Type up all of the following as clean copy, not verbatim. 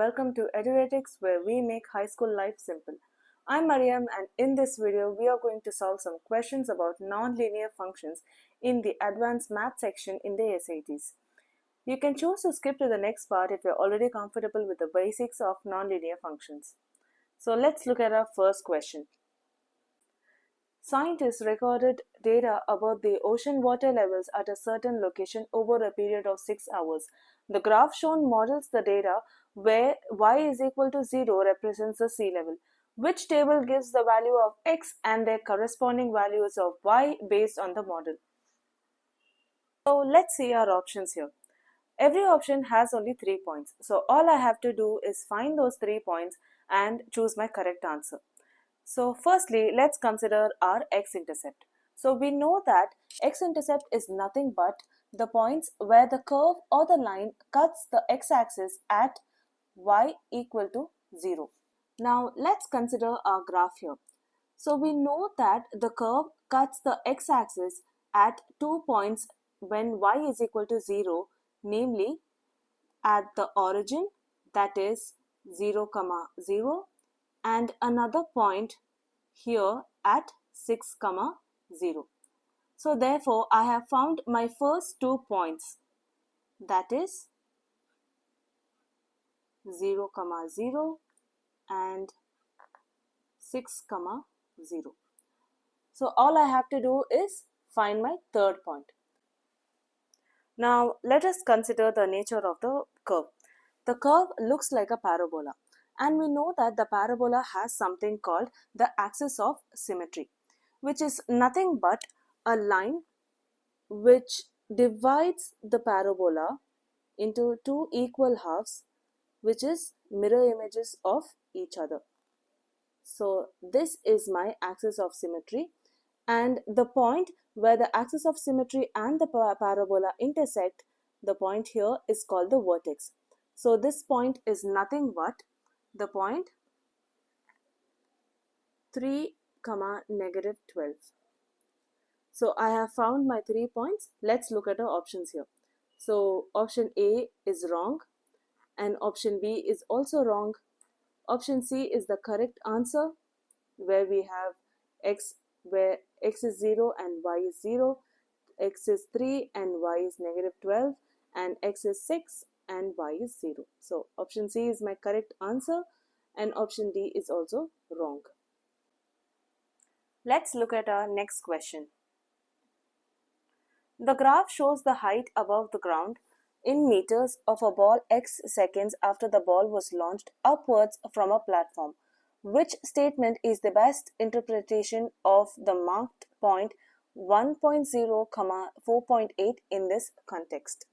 welcome to Eduretics, where we make high school life simple. I'm Mariam, and in this video we are going to solve some questions about nonlinear functions in the advanced math section in the SATs. You can choose to skip to the next part if you're already comfortable with the basics of nonlinear functions. So let's look at our first question. Scientists recorded data about the ocean water levels at a certain location over a period of 6 hours. The graph shown models the data where y is equal to 0 represents the sea level. Which table gives the value of x and their corresponding values of y based on the model? So let's see our options here. Every option has only 3 points. So all I have to do is find those 3 points and choose my correct answer. So firstly, let's consider our x-intercept. So we know that x-intercept is nothing but the points where the curve or the line cuts the x-axis at y equal to 0. Now let's consider our graph here. So we know that the curve cuts the x-axis at 2 points when y is equal to 0, namely at the origin, that is 0, 0, and another point here at 6, 0. So therefore, I have found my first 2 points, that is 0, 0 and 6, 0. So all I have to do is find my third point. Now let us consider the nature of the curve. The curve looks like a parabola, and we know that the parabola has something called the axis of symmetry, which is nothing but a line which divides the parabola into two equal halves, which is mirror images of each other. So this is my axis of symmetry, and the point where the axis of symmetry and the parabola intersect, the point here is called the vertex. So this point is nothing but the point 3, negative 12. So I have found my 3 points. Let's look at our options here. So option A is wrong and option B is also wrong. Option C is the correct answer, where we have x, where x is 0 and y is 0, x is 3 and y is negative 12, and x is 6 and y is 0. So option C is my correct answer and option D is also wrong. Let's look at our next question. The graph shows the height above the ground in meters of a ball x seconds after the ball was launched upwards from a platform. Which statement is the best interpretation of the marked point 1.0, 4.8 in this context?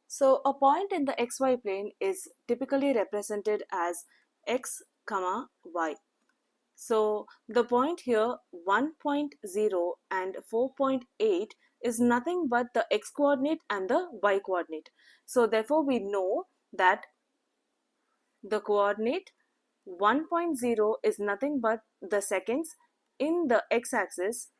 So a point in the xy plane is typically represented as x, y. So the point here 1.0 and 4.8 is nothing but the x coordinate and the y coordinate. So therefore we know that the coordinate 1.0 is nothing but the seconds in the x-axis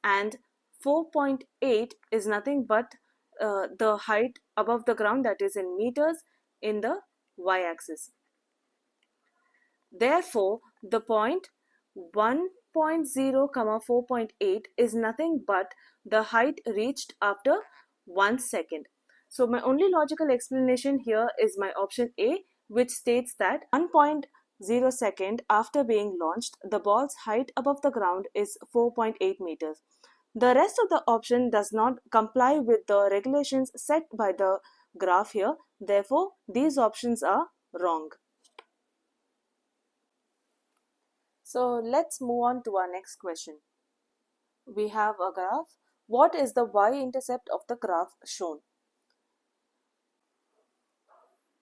and 4.8 is nothing but the height above the ground, that is in meters, in the y-axis. Therefore, the point 1.0, 4.8 is nothing but the height reached after 1 second. So my only logical explanation here is my option A, which states that 1.0 second after being launched, the ball's height above the ground is 4.8 meters. The rest of the option does not comply with the regulations set by the graph here. Therefore, these options are wrong. So let's move on to our next question. We have a graph. What is the y-intercept of the graph shown?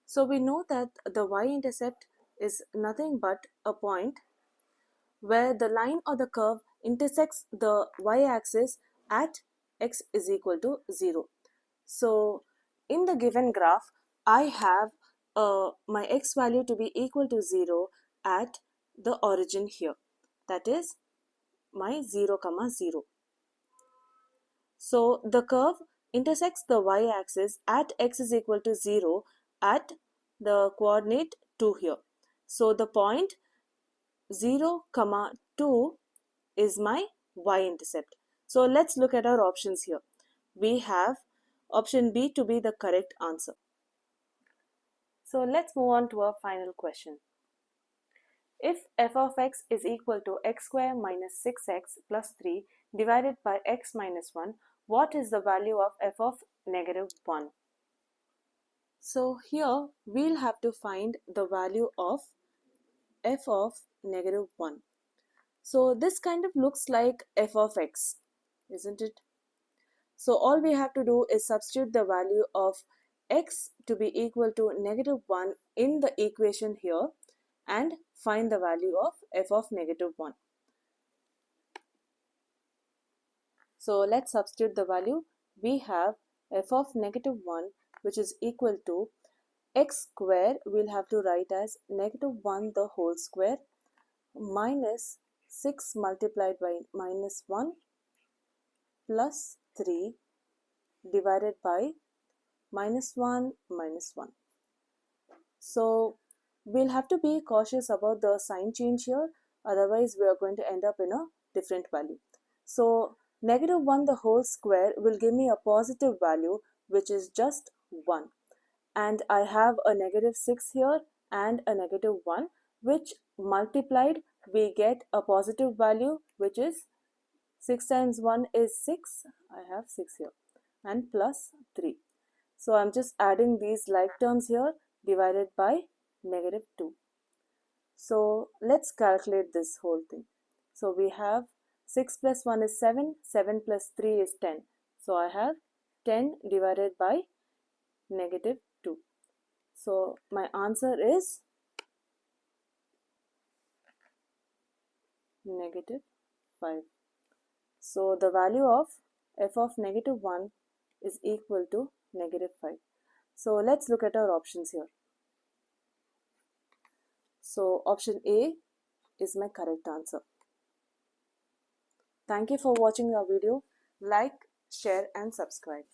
So we know that the y-intercept is nothing but a point where the line or the curve intersects the y-axis at x is equal to 0. So in the given graph, I have my x value to be equal to 0 at the origin here, that is my 0, 0. So the curve intersects the y-axis at x is equal to 0 at the coordinate 2 here. So the point 0, 2 is my y-intercept. So let's look at our options here. We have option B to be the correct answer. So let's move on to our final question. If f of x is equal to x square minus 6x plus 3 divided by x minus 1, what is the value of f of negative 1? So here we'll have to find the value of f of negative 1. So this kind of looks like f of x, isn't it? So all we have to do is substitute the value of x to be equal to negative 1 in the equation here and find the value of f of negative 1. So let's substitute the value. We have f of negative 1 which is equal to x square, we'll have to write as negative 1 the whole square minus 6 multiplied by minus 1 plus 3 divided by minus 1 minus 1. So we'll have to be cautious about the sign change here, otherwise we are going to end up in a different value. So negative 1 the whole square will give me a positive value which is just 1, and I have a negative 6 here and a negative 1, which multiplied we get a positive value which is 6 times 1 is 6, I have 6 here, and plus 3. So I'm just adding these like terms here divided by negative 2. So let's calculate this whole thing. So we have 6 plus 1 is 7, 7 plus 3 is 10. So I have 10 divided by negative 2. So my answer is negative 5. So the value of f of negative 1 is equal to negative 5. So let's look at our options here. So option A is my correct answer. Thank you for watching our video. Like, share and subscribe.